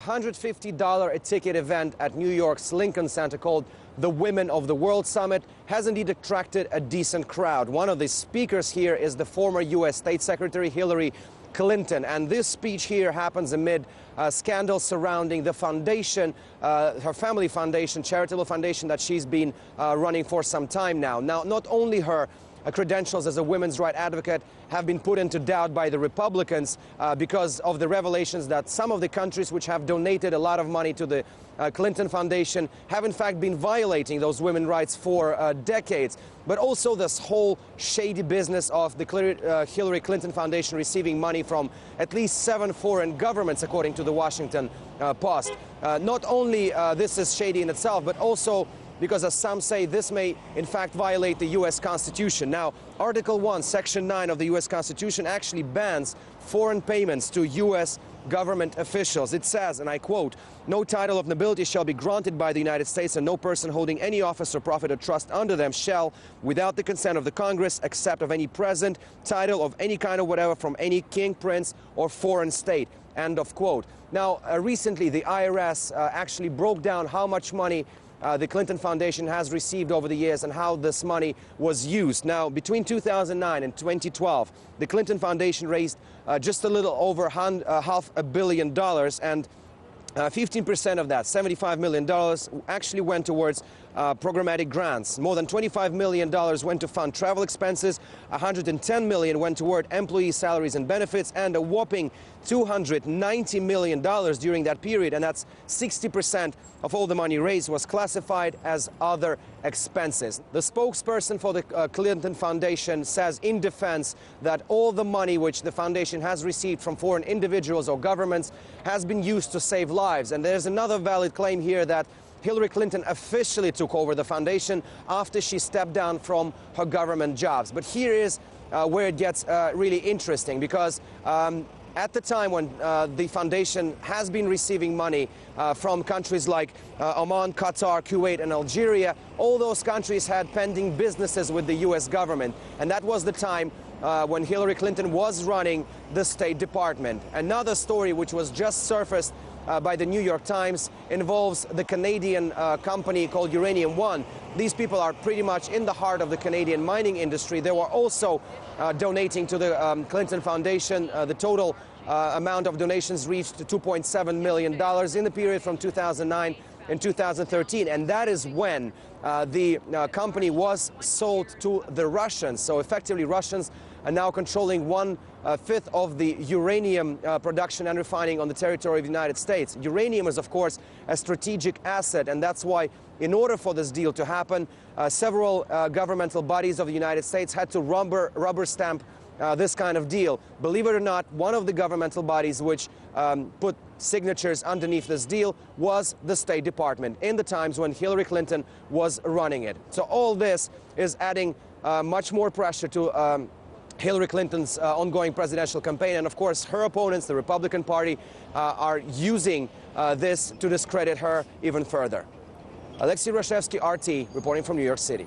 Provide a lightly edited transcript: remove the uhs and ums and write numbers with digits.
$150 a ticket event at New York's Lincoln Center called the Women of the World Summit has indeed attracted a decent crowd. One of the speakers here is the former U.S. State Secretary Hillary Clinton, and this speech here happens amid scandals surrounding the foundation, her family foundation, charitable foundation that she's been running for some time now. Now, not only her credentials as a women's rights advocate have been put into doubt by the Republicans because of the revelations that some of the countries which have donated a lot of money to the Clinton Foundation have in fact been violating those women's rights for decades. But also this whole shady business of the Hillary Clinton Foundation receiving money from at least 7 foreign governments, according to the Washington Post. Not only this is shady in itself, but also because, as some say, this may in fact violate the U.S. Constitution. Now, Article 1, Section 9 of the U.S. Constitution actually bans foreign payments to U.S. government officials. It says, and I quote, "No title of nobility shall be granted by the United States, and no person holding any office or profit or trust under them shall, without the consent of the Congress, accept of any present, title of any kind or whatever from any king, prince, or foreign state." End of quote. Now, recently the IRS actually broke down how much money the Clinton Foundation has received over the years and how this money was used. Now, between 2009 and 2012, the Clinton Foundation raised just a little over $500 million, and 15% of that, $75 million, actually went towards programmatic grants. More than $25 million went to fund travel expenses, $110 million went toward employee salaries and benefits, and a whopping $290 million during that period, and that's 60% of all the money raised was classified as other expenses. The spokesperson for the Clinton Foundation says in defense that all the money which the foundation has received from foreign individuals or governments has been used to save lives. And there's another valid claim here that Hillary Clinton officially took over the foundation after she stepped down from her government jobs. But here is where it gets really interesting, because at the time when the foundation has been receiving money from countries like Oman, Qatar, Kuwait, and Algeria, all those countries had pending businesses with the U.S. government. And that was the time when Hillary Clinton was running the State Department. Another story which was just surfaced by the New York Times involves the Canadian company called Uranium One. These people are pretty much in the heart of the Canadian mining industry. They were also donating to the Clinton Foundation. The total amount of donations reached $2.7 million in the period from 2009 and 2013. And that is when the company was sold to the Russians. So effectively, Russians are now controlling 1/5 of the uranium production and refining on the territory of the United States. Uranium is, of course, a strategic asset, and that's why, in order for this deal to happen, several governmental bodies of the United States had to rubber stamp this kind of deal. Believe it or not, one of the governmental bodies which put signatures underneath this deal was the State Department in the times when Hillary Clinton was running it. So all this is adding much more pressure to Hillary Clinton's ongoing presidential campaign. And of course, her opponents, the Republican Party, are using this to discredit her even further. Alexei Rashevsky, RT, reporting from New York City.